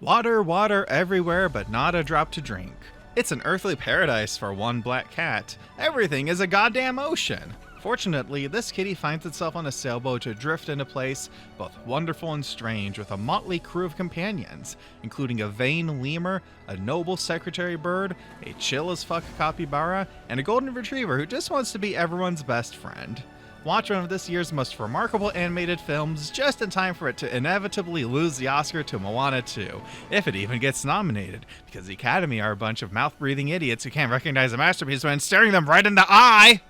Water, water everywhere, but not a drop to drink. It's an earthly paradise for one black cat. Everything is a goddamn ocean. Fortunately, this kitty finds itself on a sailboat to drift into place both wonderful and strange with a motley crew of companions, including a vain lemur, a noble secretary bird, a chill as fuck capybara, and a golden retriever who just wants to be everyone's best friend. Watch one of this year's most remarkable animated films just in time for it to inevitably lose the Oscar to Moana 2, if it even gets nominated, because the Academy are a bunch of mouth-breathing idiots who can't recognize a masterpiece when staring them right in the eye!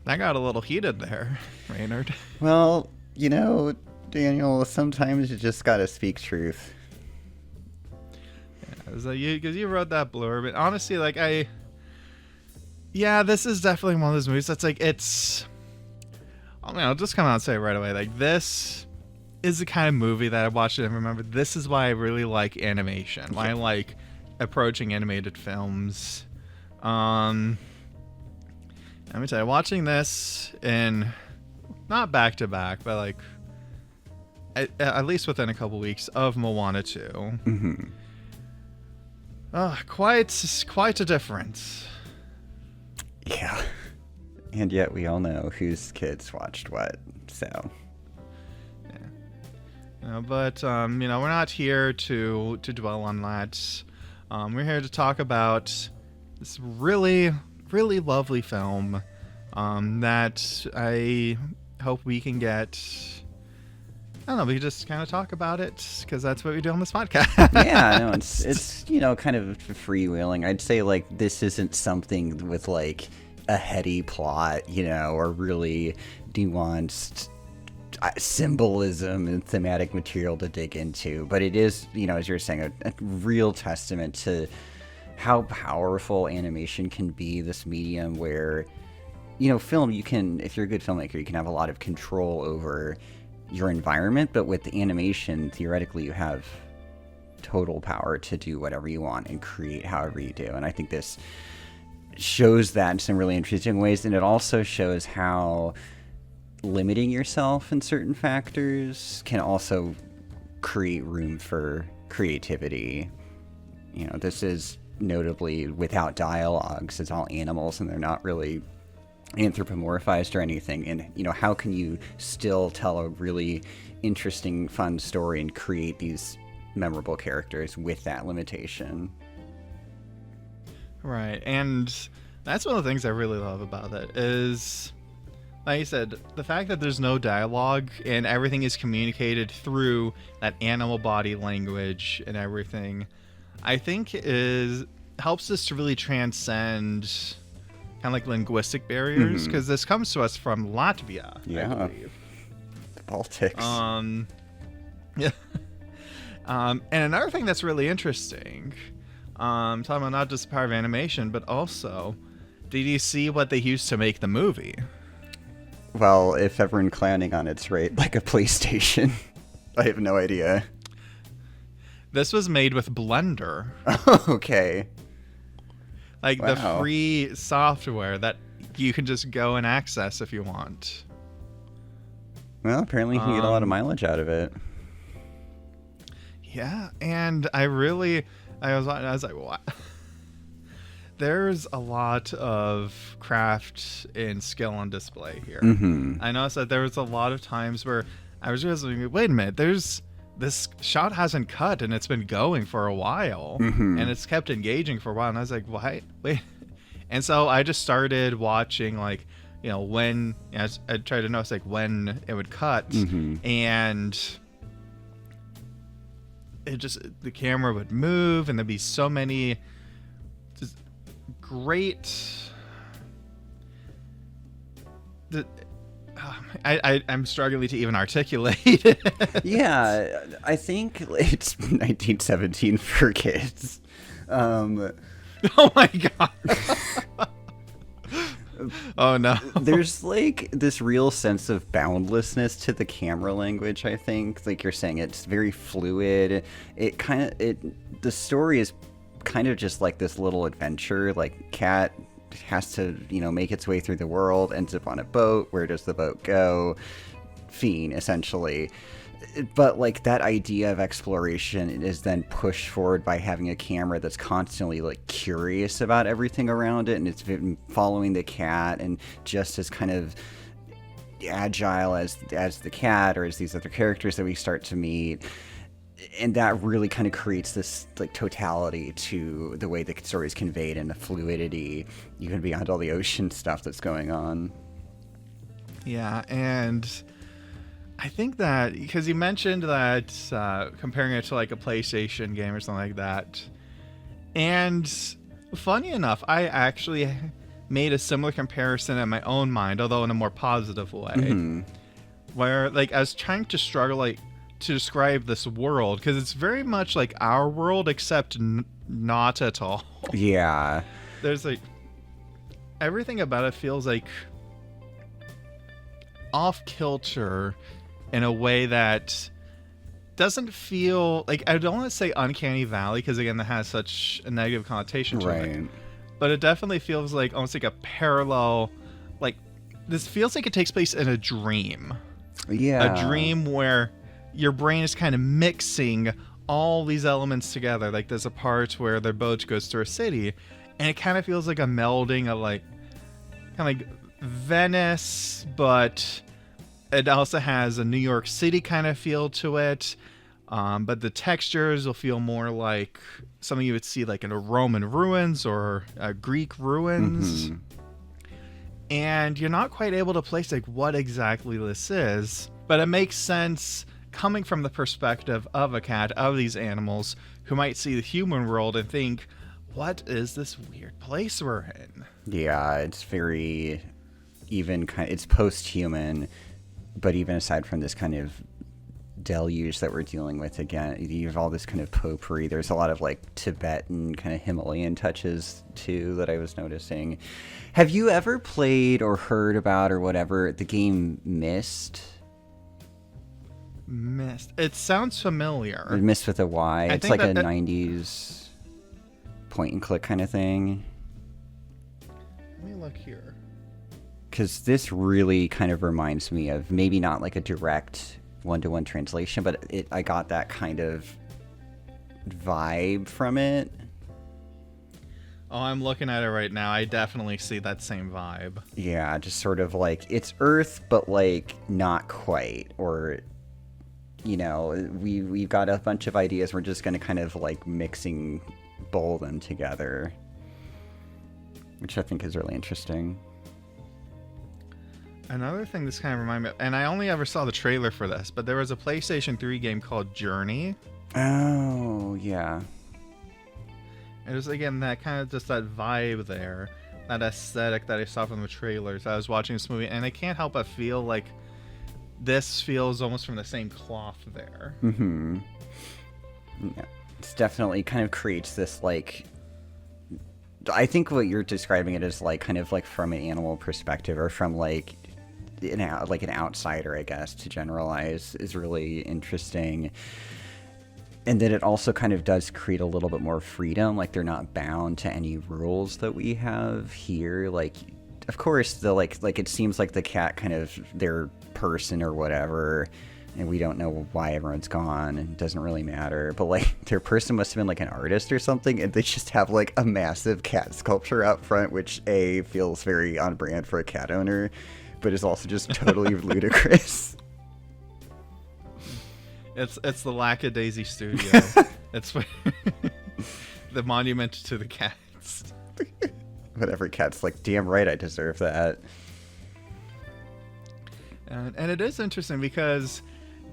That got a little heated there, Reynard. Well, Daniel, sometimes you just gotta speak truth. Yeah, because you wrote that blurb, and honestly, yeah, this is definitely one of those movies that's I'll just come out and say it right away. This is the kind of movie that I watched it and remember. This is why I really like animation. Why I like approaching animated films. Let me tell you, watching this in, not back to back, but at least within a couple weeks of Moana 2. Mm-hmm. Quite a difference. Yeah. And yet we all know whose kids watched what, so. Yeah. But, we're not here to dwell on that. We're here to talk about this really, really lovely film that I hope we can get. I don't know, we just kind of talk about it because that's what we do on this podcast. Yeah, no, it's kind of freewheeling. I'd say this isn't something with a heady plot, or really nuanced symbolism and thematic material to dig into. But it is, as you're saying, a real testament to how powerful animation can be, this medium where, film, if you're a good filmmaker, you can have a lot of control over your environment, but with the animation, theoretically, you have total power to do whatever you want and create however you do. And I think this shows that in some really interesting ways, and it also shows how limiting yourself in certain factors can also create room for creativity. This is notably without dialogues. It's all animals, and they're not really anthropomorphized or anything. And how can you still tell a really interesting, fun story and create these memorable characters with that limitation? Right, and that's one of the things I really love about it is, like you said, the fact that there's no dialogue and everything is communicated through that animal body language and everything, I think helps us to really transcend kind of linguistic barriers, because this comes to us from Latvia. Yeah, I believe. The Baltics. Yeah. And another thing that's really interesting, talking about not just the power of animation, but also, did you see what they used to make the movie? Well, if everyone clowning on its rate like a PlayStation, I have no idea. This was made with Blender. Okay. The free software that you can just go and access if you want. Well, apparently you can get a lot of mileage out of it. Yeah, and I was like, what? There's a lot of craft and skill on display here. Mm-hmm. I noticed that there was a lot of times where I was just like, wait a minute, this shot hasn't cut and it's been going for a while, and it's kept engaging for a while, and I was like, wait. And so I just started watching when I tried to notice when it would cut, and the camera would move, and there'd be so many just great. I'm struggling to even articulate it. Yeah, I think it's 1917 for kids. Oh my god. Oh no. There's this real sense of boundlessness to the camera language, I think. Like you're saying, it's very fluid. The story is kind of just like this little adventure. Cat has to, make its way through the world, ends up on a boat. Where does the boat go? fiend, essentially. But like that idea of exploration is then pushed forward by having a camera that's constantly like curious about everything around it, and it's been following the cat, and just as kind of agile as the cat or as these other characters that we start to meet. And that really kind of creates this like totality to the way the story is conveyed, and the fluidity even beyond all the ocean stuff that's going on. Yeah, and I think that because you mentioned that comparing it to like a PlayStation game or something like that, and funny enough, I actually made a similar comparison in my own mind, although in a more positive way, where like I was trying to struggle like to describe this world, because it's very much like our world, except not at all. Yeah, there's like everything about it feels like off kilter in a way that doesn't feel like, I don't want to say uncanny valley, because again that has such a negative connotation to it, but it definitely feels like almost like a parallel, like this feels like it takes place in a dream. Yeah, a dream where your brain is kind of mixing all these elements together. Like there's a part where their boat goes through a city, and it kind of feels like a melding of like kind of like Venice, but it also has a New York City kind of feel to it. But the textures will feel more like something you would see like in a Roman ruins or Greek ruins. And you're not quite able to place like what exactly this is, but it makes sense coming from the perspective of a cat, of these animals who might see the human world and think, what is this weird place we're in? Yeah, it's very even kind of, it's post-human, but even aside from this kind of deluge that we're dealing with, again, you have all this kind of potpourri. There's a lot of like Tibetan kind of Himalayan touches too that I was noticing. Have you ever played or heard about or whatever the game Myst? Myst. It sounds familiar. Myst with a Y. It's like a 90s point and click kind of thing. Let me look here. Because this really kind of reminds me of, maybe not like a direct one-to-one translation, but I got that kind of vibe from it. Oh, I'm looking at it right now. I definitely see that same vibe. Yeah, just sort of like it's Earth, but like not quite, or you know, we've got a bunch of ideas. We're just going to kind of like bowl them together, which I think is really interesting. Another thing this kind of reminded me of, and I only ever saw the trailer for this, but there was a PlayStation 3 game called Journey. Oh, yeah. It was, again, that kind of just that vibe there, that aesthetic that I saw from the trailers. I was watching this movie, and I can't help but feel like this feels almost from the same cloth there. Mm-hmm. Yeah. It's definitely kind of creates this, like, I think what you're describing it as, like, kind of like from an animal perspective, or from like an outsider, I guess, to generalize, is really interesting. And then it also kind of does create a little bit more freedom, like they're not bound to any rules that we have here. Like, of course, the like it seems like the cat kind of their person or whatever, and we don't know why everyone's gone, and it doesn't really matter. But like their person must have been like an artist or something, and they just have like a massive cat sculpture out front, which feels very on brand for a cat owner, but is also just totally ludicrous. It's the Lackadaisy Studio. It's the monument to the cats. Whatever cat's like, damn right, I deserve that. And it is interesting because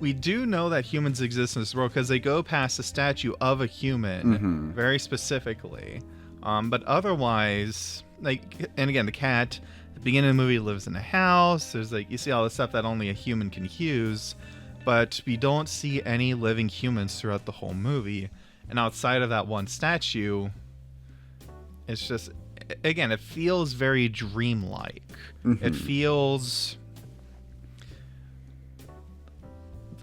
we do know that humans exist in this world because they go past a statue of a human very specifically. But otherwise, like, and again, the cat at the beginning of the movie lives in a house. There's like, you see all the stuff that only a human can use. But we don't see any living humans throughout the whole movie. And outside of that one statue, it's just, again, it feels very dreamlike. It feels,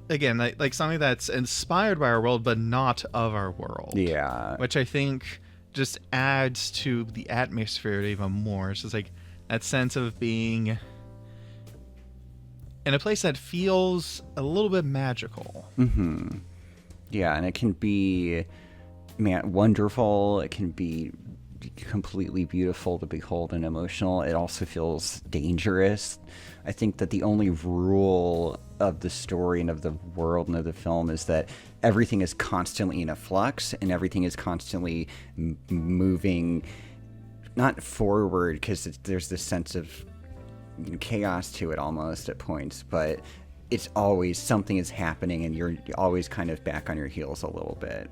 again, like something that's inspired by our world, but not of our world. Yeah. Which I think just adds to the atmosphere even more. It's just like that sense of being in a place that feels a little bit magical. Yeah, and it can be wonderful. It can be completely beautiful to behold and emotional. It also feels dangerous. I think that the only rule of the story and of the world and of the film is that everything is constantly in a flux and everything is constantly moving, not forward, because there's this sense of chaos to it almost at points, but it's always something is happening and you're always kind of back on your heels a little bit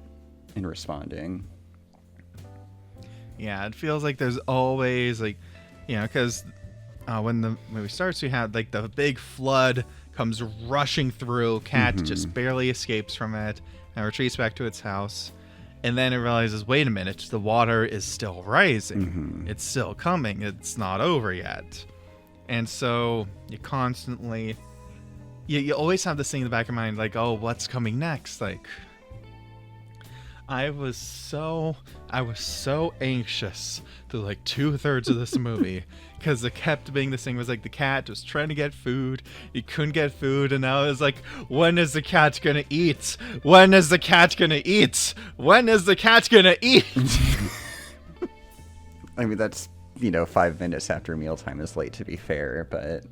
in responding. Yeah, it feels like there's always because when the movie starts, we have like the big flood comes rushing through. Cat just barely escapes from it and retreats back to its house. And then it realizes, wait a minute, the water is still rising. It's still coming. It's not over yet. And so you constantly, you always have this thing in the back of your mind, like, oh, what's coming next? Like, I was so anxious through like 2/3 of this movie because it kept being this thing was like the cat was trying to get food, he couldn't get food, and now it's like, when is the cat gonna eat? When is the cat gonna eat? When is the cat gonna eat? I mean, that's 5 minutes after mealtime is late, to be fair, but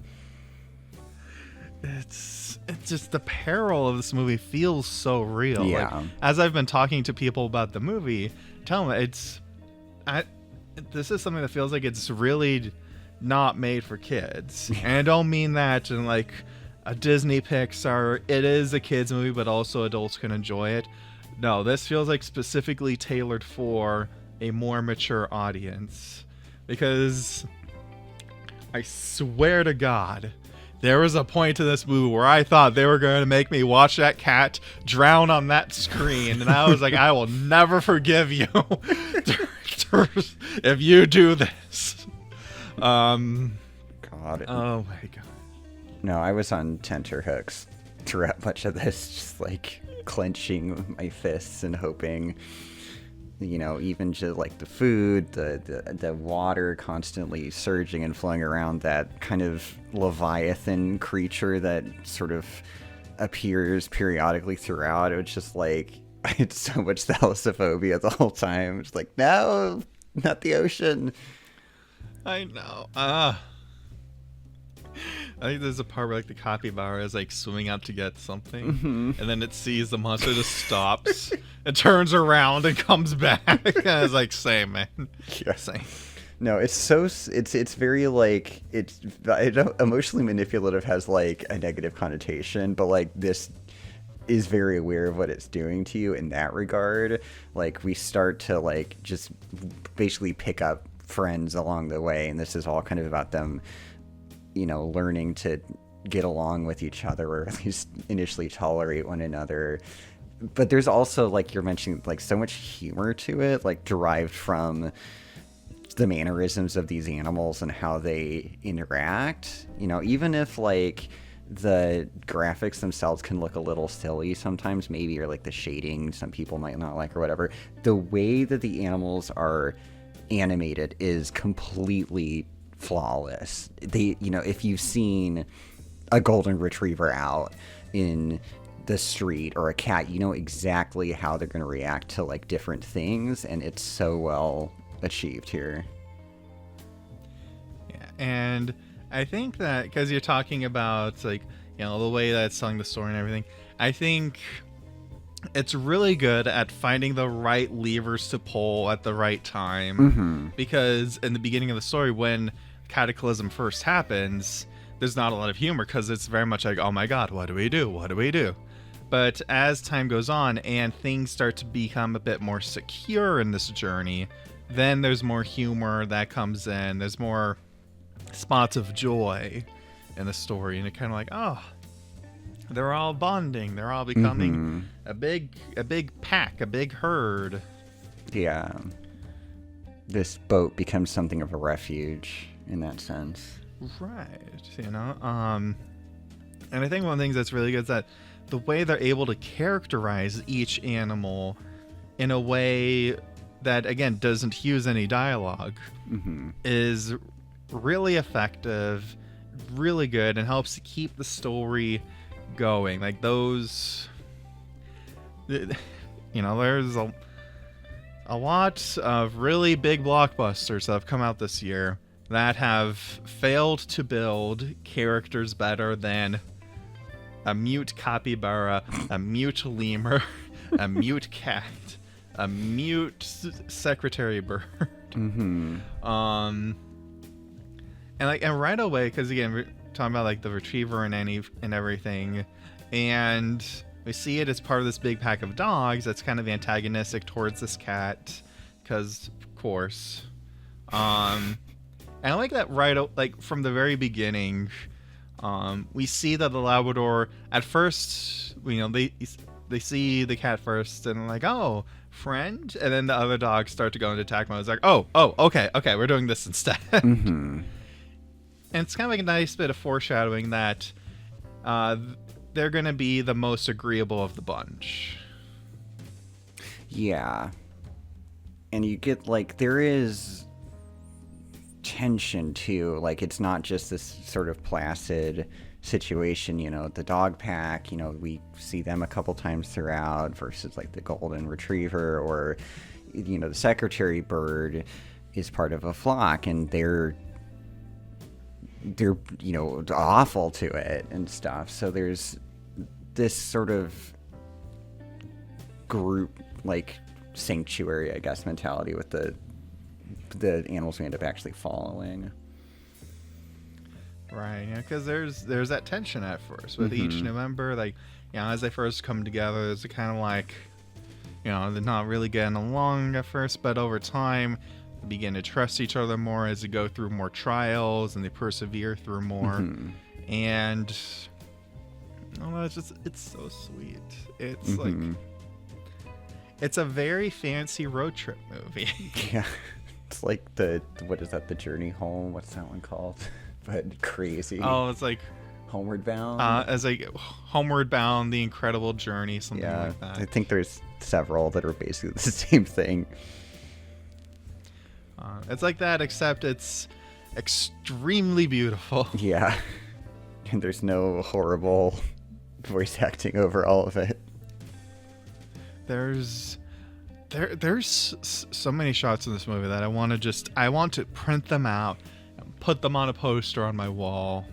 it's just the peril of this movie feels so real. Yeah. Like, as I've been talking to people about the movie, tell them this is something that feels like it's really not made for kids. And I don't mean that in like a Disney Pixar, it is a kids movie, but also adults can enjoy it. No, this feels like specifically tailored for a more mature audience. Because I swear to God, there was a point in this movie where I thought they were going to make me watch that cat drown on that screen. And I was like, I will never forgive you if you do this. God. Oh my God. No, I was on tenterhooks throughout much of this, just like clenching my fists and hoping, even just like the food, the water constantly surging and flowing around, that kind of leviathan creature that sort of appears periodically throughout. It was just like, I had so much thalassophobia the whole time. It's like, no, not the ocean. I know. I think there's a part where like the capybara is like swimming up to get something, and then it sees the monster, just stops, and turns around and comes back. And it's like, same, man. Yeah. Same. No, it's very like, emotionally manipulative has like a negative connotation, but like this is very aware of what it's doing to you in that regard. Like, we start to like just basically pick up friends along the way, and this is all kind of about them learning to get along with each other, or at least initially tolerate one another. But there's also, like you're mentioning, like so much humor to it, like derived from the mannerisms of these animals and how they interact. Even if like the graphics themselves can look a little silly sometimes, maybe, or like the shading some people might not like or whatever, the way that the animals are animated is completely flawless. They, if you've seen a golden retriever out in the street or a cat, you know exactly how they're going to react to like different things, and it's so well achieved here. Yeah, and I think that because you're talking about like the way that it's telling the story and everything, I think it's really good at finding the right levers to pull at the right time. Because in the beginning of the story, when Cataclysm first happens, there's not a lot of humor because it's very much like, oh my God, what do we do? What do we do? But as time goes on and things start to become a bit more secure in this journey, then there's more humor that comes in. There's more spots of joy in the story, and it kind of like, oh, they're all bonding. They're all becoming a big pack, a big herd. Yeah. This boat becomes something of a refuge in that sense. Right. And I think one of the things that's really good is that the way they're able to characterize each animal in a way that, again, doesn't use any dialogue is really effective. really good and helps to keep the story going. Like those, there's a lot of really big blockbusters that have come out this year that have failed to build characters better than a mute capybara, a mute lemur, a mute cat, a mute secretary bird. Mm-hmm. And right away, because again, we're talking about like the retriever and everything, and we see it as part of this big pack of dogs that's kind of antagonistic towards this cat, because of course. And I like that like from the very beginning. We see that the Labrador at first, they see the cat first and like, oh, friend, and then the other dogs start to go into attack mode. It's like, oh, okay, we're doing this instead. Mm-hmm. And it's kind of like a nice bit of foreshadowing that they're going to be the most agreeable of the bunch. Yeah. And you get, like, there is tension, too. Like, it's not just this sort of placid situation, the dog pack, we see them a couple times throughout versus, like, the golden retriever or, the secretary bird is part of a flock, and they're awful to it and stuff. So there's this sort of group, like, sanctuary, I guess, mentality with the animals we end up actually following. Right, because there's that tension at first with each new member. Like, as they first come together, it's kind of like, they're not really getting along at first, but over time, they begin to trust each other more as they go through more trials and they persevere through more. And it's so sweet. It's like, it's a very fancy road trip movie. Yeah, it's like what is that? The Journey Home? What's that one called? But crazy. Oh, it's like Homeward Bound. As like Homeward Bound, The Incredible Journey, something like that. I think there's several that are basically the same thing. It's like that, except it's extremely beautiful. Yeah, and there's no horrible voice acting over all of it. There's so many shots in this movie that I want to print them out and put them on a poster on my wall.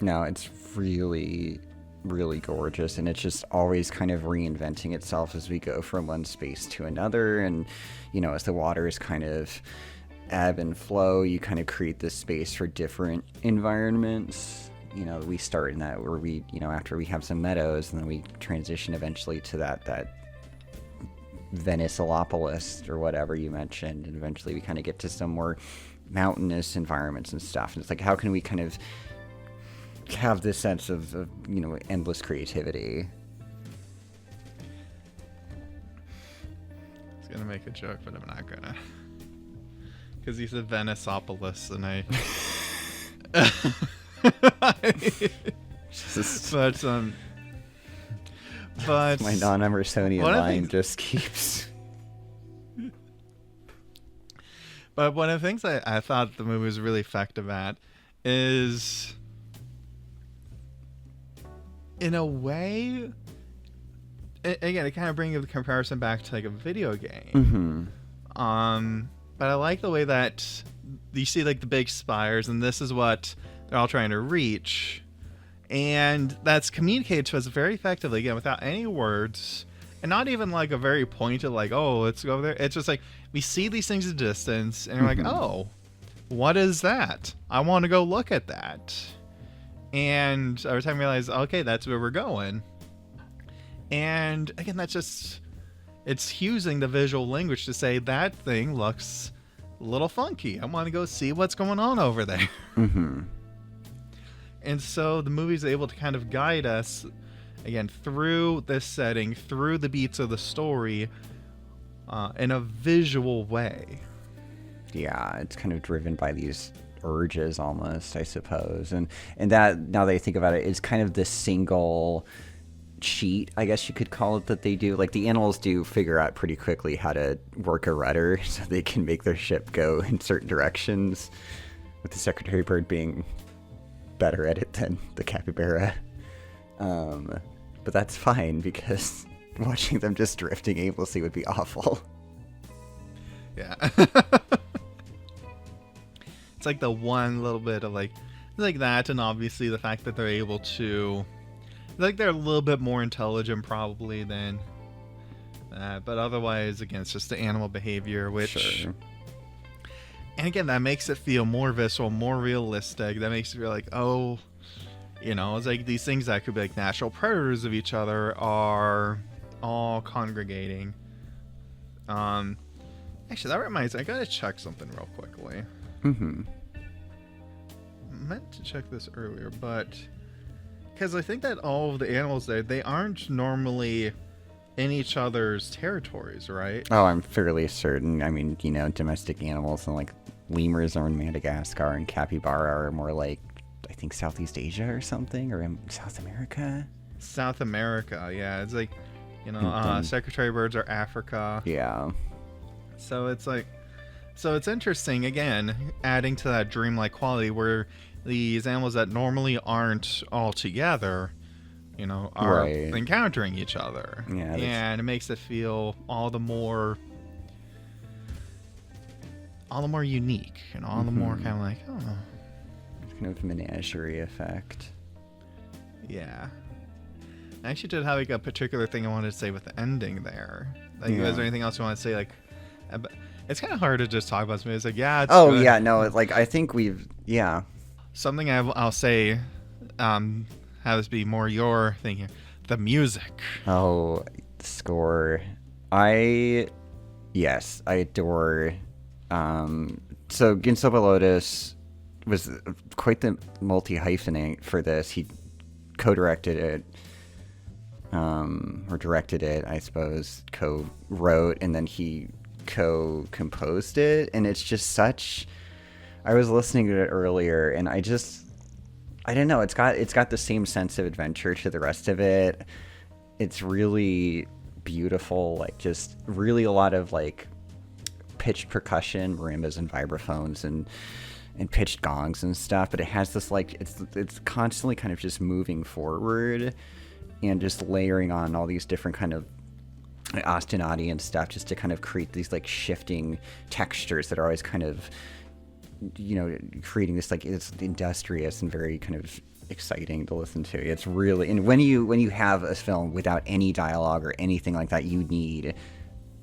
No, it's really, really gorgeous, and it's just always kind of reinventing itself as we go from one space to another. And as the waters kind of ebb and flow, you kind of create this space for different environments. We start in that where we, after we have some meadows, and then we transition eventually to that Venisalopolis or whatever you mentioned, and eventually we kind of get to some more mountainous environments and stuff. And it's like, how can we kind of have this sense of endless creativity? I was gonna make a joke, but I'm not gonna, because he said Venisopolis, and I but my non-Emersonian mind just keeps. But one of the things I thought the movie was really effective at is, in a way, again, it kind of brings the comparison back to like a video game. But I like the way that you see like the big spires, and this is what they're all trying to reach. And that's communicated to us very effectively, again, without any words, and not even like a very pointed, like, oh, let's go over there. It's just like, we see these things at a distance, and we're like, oh, what is that? I want to go look at that. And every time we realize, okay, that's where we're going. And again, that's just, it's using the visual language to say that thing looks a little funky. I want to go see what's going on over there. And so the movie's able to kind of guide us, again, through this setting, through the beats of the story, in a visual way. Yeah, it's kind of driven by these urges almost, I suppose. And that, now that I think about it, is kind of the single cheat, I guess you could call it, that they do. Like, the animals do figure out pretty quickly how to work a rudder so they can make their ship go in certain directions, with the secretary bird being better at it than the capybara. But that's fine because watching them just drifting aimlessly would be awful. Yeah. It's like the one little bit of like that, and obviously the fact that they're able to, like, they're a little bit more intelligent probably than that, but otherwise, again, it's just the animal behavior, which, Sure. and again, that makes it feel more visceral, more realistic. That makes it feel like, oh, you know, it's like these things that could be like natural predators of each other are all congregating. Actually, that reminds me, I gotta check something real quickly. Mm-hmm. Meant to check this earlier, but because I think that all of the animals there, they aren't normally in each other's territories, right? Oh, I'm fairly certain. I mean, you know, domestic animals and like lemurs are in Madagascar and capybara are more like, I think, Southeast Asia or something, or in South America. South America, yeah. It's like, you know, Mhm. secretary birds are Africa. Yeah. So it's like, so it's interesting, again, adding to that dreamlike quality where these animals that normally aren't all together, you know, are Right. encountering each other. Yeah, that's- And it makes it feel all the more unique and all the more Mhm. kind of like, oh, It's kind of a menagerie effect. yeah. I actually did have like a particular thing I wanted to say with the ending there. Like, Yeah. is there anything else you want to say? Like, it's kind of hard to just talk about something. It's like, yeah, it's Oh good. yeah, no, like I think yeah. Something I'll say, have this be more your thing here. The music. Oh, score. Yes, I adore. So Ginso Lotus was quite the multi-hyphenate for this. He co-directed it, or directed it, I suppose, co-wrote, and then he co-composed it, and it's just such... I was listening to it earlier, and I don't know, it's got the same sense of adventure to the rest of it. It's really beautiful, like just really a lot of like pitched percussion, marimbas and vibraphones and pitched gongs and stuff, but it has this like it's constantly kind of just moving forward and just layering on all these different kind of ostinati and stuff just to kind of create these like shifting textures that are always kind of, you know, creating this like, it's industrious and very kind of exciting to listen to. It's really, and when you have a film without any dialogue or anything like that, you need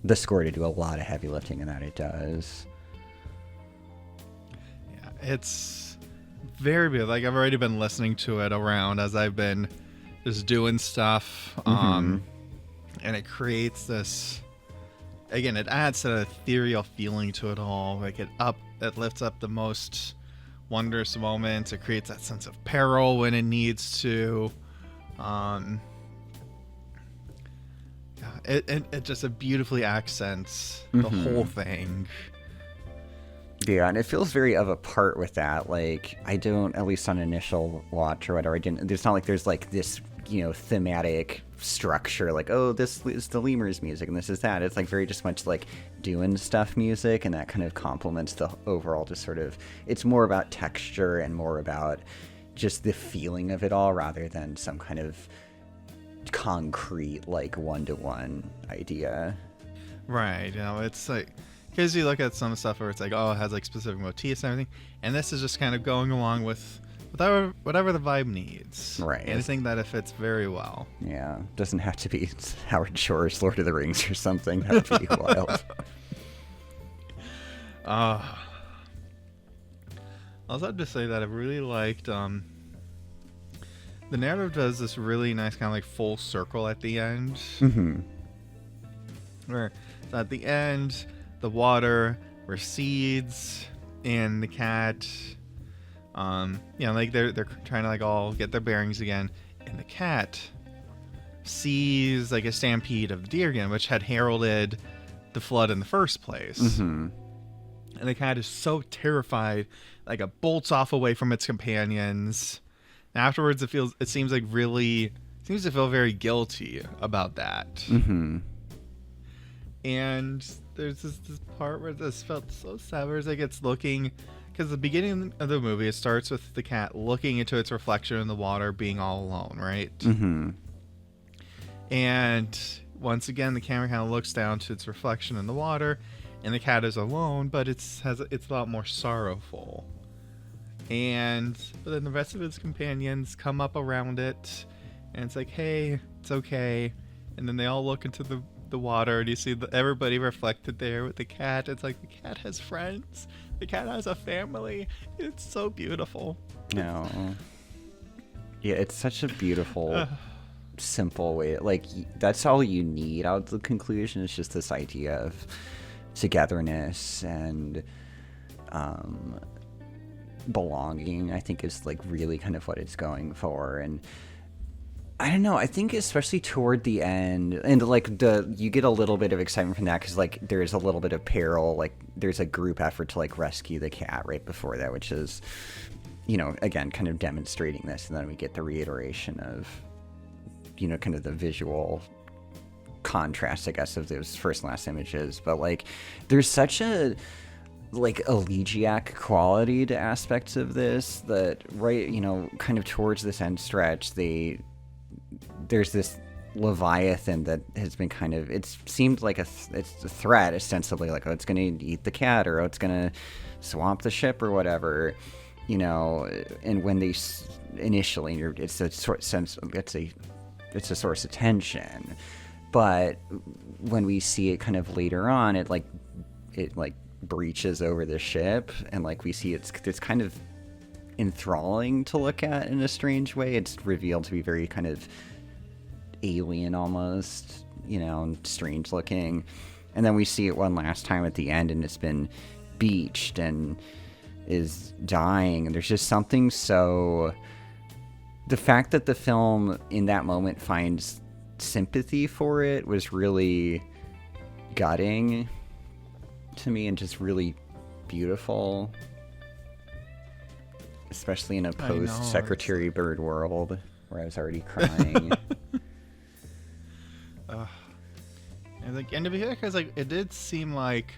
the score to do a lot of heavy lifting, and that it does. Yeah, it's very good. Like, I've already been listening to it around as I've been just doing stuff. And it creates this, again, it adds that ethereal feeling to it all. Like it lifts up the most wondrous moments. It creates that sense of peril when it needs to. It just beautifully accents the whole thing. Yeah, and it feels very of a part with that. Like, I don't, at least on initial watch or whatever, it's not like there's like this, you know, thematic structure, like, oh, this is the lemurs music and this is that. It's like very just much like doing stuff music, and that kind of complements the overall just sort of, it's more about texture and more about just the feeling of it all rather than some kind of concrete, like, one-to-one idea. Right, you know, it's like, because you look at some stuff where it's like, oh, it has like specific motifs and everything, and this is just kind of going along with whatever the vibe needs. Right. And I think that it fits very well. Yeah, doesn't have to be Howard Shore's Lord of the Rings or something. That would be wild. I also have to say that I really liked, the narrative does this really nice kind of like full circle at the end. Where at the end, the water recedes and the cat, you know, like they're trying to like all get their bearings again, and the cat sees like a stampede of deer again, which had heralded the flood in the first place. And the cat is so terrified, like it bolts off away from its companions. And afterwards, it seems to feel very guilty about that. And there's this part where this felt so sad, where it's like it's looking because the beginning of the movie, it starts with the cat looking into its reflection in the water, being all alone, right? Mm-hmm. And once again, the camera kind of looks down to its reflection in the water, and the cat is alone, but it's a lot more sorrowful. But then the rest of its companions come up around it, and it's like, hey, it's okay. And then they all look into the water, and you see everybody reflected there with the cat. It's like the cat has friends. The cat has a family. It's so beautiful. No. Yeah, it's such a beautiful, simple way. Like, that's all you need out of the conclusion. It's just this idea of togetherness and belonging, I think, is like really kind of what it's going for. And I don't know, I think especially toward the end, and like you get a little bit of excitement from that because like there's a little bit of peril, like there's a group effort to like rescue the cat right before that, which is, you know, again kind of demonstrating this. And then we get the reiteration of, you know, kind of the visual contrast, I guess, of those first and last images. But like there's such a like elegiac quality to aspects of this that, right, you know, kind of towards this end stretch, there's this Leviathan that has been kind of, it seemed like it's a threat, ostensibly, like, oh, it's going to eat the cat, or oh, it's going to swamp the ship or whatever, you know. And when they initially, it's a sort of sense, it's a source of tension. But when we see it kind of later on, it breaches over the ship, and like we see it's kind of enthralling to look at in a strange way. It's revealed to be very kind of alien almost, you know, and strange looking. And then we see it one last time at the end, and it's been beached and is dying. And there's just something so... The fact that the film in that moment finds sympathy for it was really gutting to me, and just really beautiful. Especially in a post-Secretary Bird world where I was already crying. And to be fair, because like it did seem like,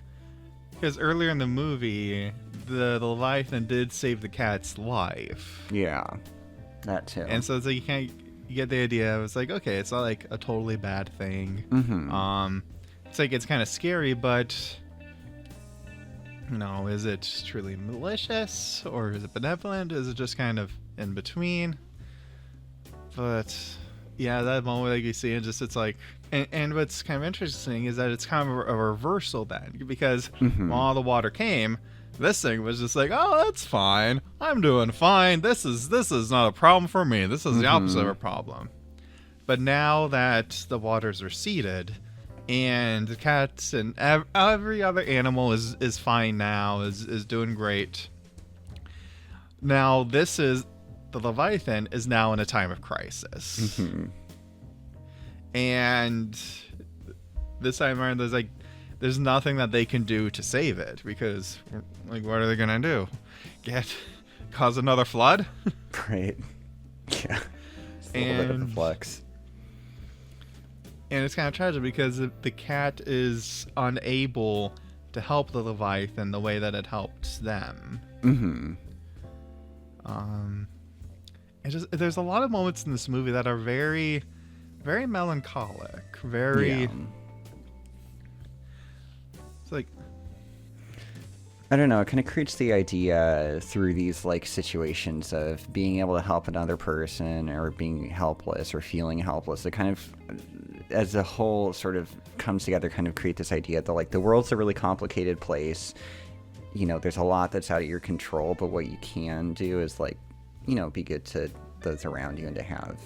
because earlier in the movie, the Leviathan did save the cat's life. Yeah, that too. And so it's like you get the idea. It's like, okay, it's not like a totally bad thing. Mm-hmm. It's like it's kind of scary, but you know, is it truly malicious, or is it benevolent? Is it just kind of in between? But yeah, that moment, like you see, and just it's like, and what's kind of interesting is that it's kind of a reversal then, because while the water came, this thing was just like, oh, that's fine, I'm doing fine. This is not a problem for me. This is the opposite of a problem. But now that the waters are receded, and the cats and every other animal is fine now, is doing great. Now the Leviathan is now in a time of crisis. And this time around, there's nothing that they can do to save it, because like, what are they gonna do? Cause another flood? Right. Yeah. It's a little bit of a flex. And it's kind of tragic because the cat is unable to help the Leviathan the way that it helped them. There's a lot of moments in this movie that are very, very melancholic. Very. It's like, I don't know, it kind of creates the idea through these like situations of being able to help another person, or being helpless, or feeling helpless. It kind of, as a whole, sort of comes together, kind of create this idea that like the world's a really complicated place. You know, there's a lot that's out of your control, but what you can do is like, you know, be good to those around you, and to have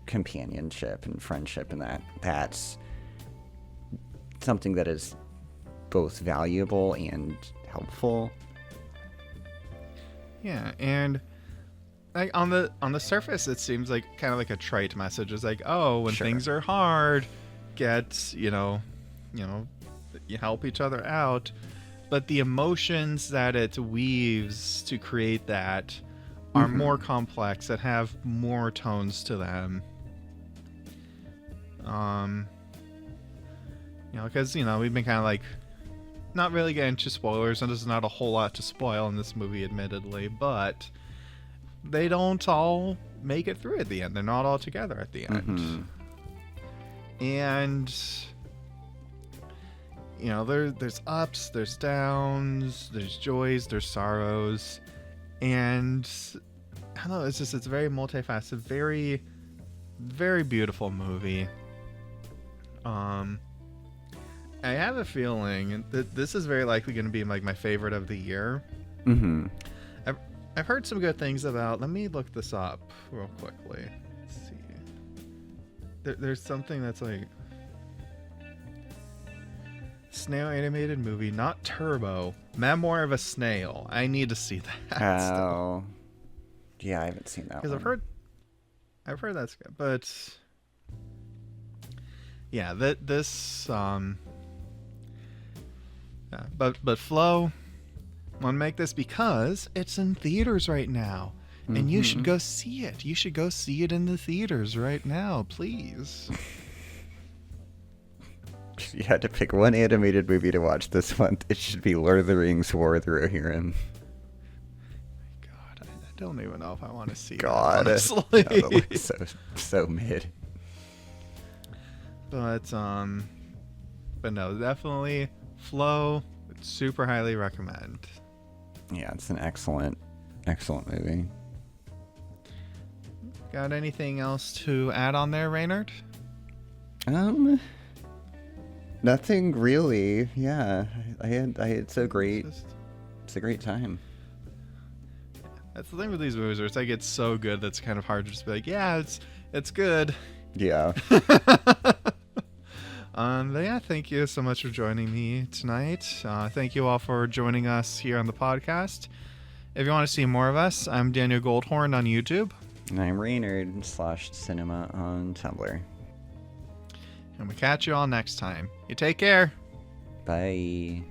companionship and friendship, and that's something that is both valuable and helpful. Yeah, and like on the surface, it seems like kind of like a trite message. It's like, oh, when things are hard, you help each other out. But the emotions that it weaves to create that are more complex, that have more tones to them. You know, because, you know, we've been kind of like not really get into spoilers, and there's not a whole lot to spoil in this movie, admittedly, but they don't all make it through at the end. They're not all together at the end. And, you know, there's ups, there's downs, there's joys, there's sorrows, and I don't know, it's very multifaceted, very, very beautiful movie. I have a feeling that this is very likely going to be like my favorite of the year. I've heard some good things about. Let me look this up real quickly. Let's see. There's something that's like snail animated movie, not Turbo. Memoir of a Snail. I need to see that. Oh, yeah, I haven't seen that. Because I've heard that's good, but yeah, this but Flo, want to make this because it's in theaters right now, and you should go see it. You should go see it in the theaters right now, please. If you had to pick one animated movie to watch this month, it should be Lord of the Rings: War of the Rohirrim. God, I don't even know if I want to see God, it, honestly. that looks so mid. But no, definitely Flow, super highly recommend. Yeah, it's an excellent movie. Got anything else to add on there, Reynard? Nothing really. Yeah, I had so great. It's a great time. That's the thing with these movies, where it's like it's so good that's kind of hard to just be like, yeah, it's good. Yeah. But yeah, thank you so much for joining me tonight. Thank you all for joining us here on the podcast. If you want to see more of us, I'm Daniel Goldhorn on YouTube. And I'm Reynard/Cinema on Tumblr. And we catch you all next time. You take care. Bye.